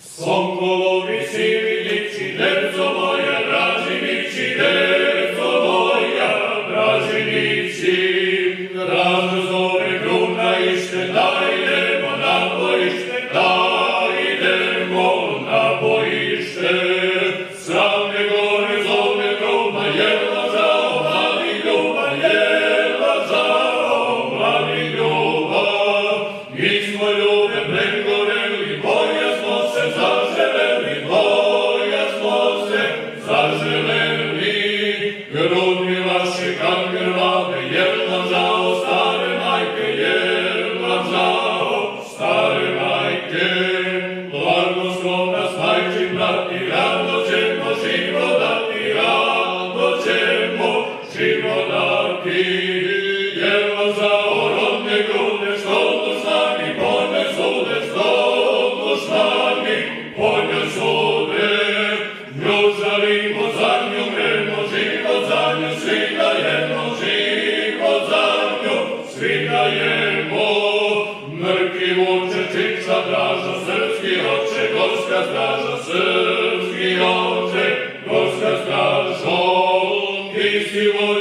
Sonkolovi sivilići, deco moja, Dražinići, deco moja, Dražinići. Dražo zove gruna ište, da idemo na bojište, da idemo na bojište. Sravne gore zove gruna, jela žao, mladi ljubav, jela žao, mladi ljubav. Mi smo ljube pregoreli, boja smo se zaželeli, boja smo se zaželeli. Grudni vaše kad grvave, jela žao, stare majke, jela žao, stare majke. Blagoslovna smajči, brati, rado ćemo život dati, rado ćemo život dati. Jela žao, rodne grude, što dušani ponesude, što dušani ponesude. Nju žalimo, za nju mremo, život za nju svi dajemo, život za nju svi dajemo. Mrki vuče, čiča draža, srpski oče, gorska straža, srpski oče, gorska straža. Ti si voj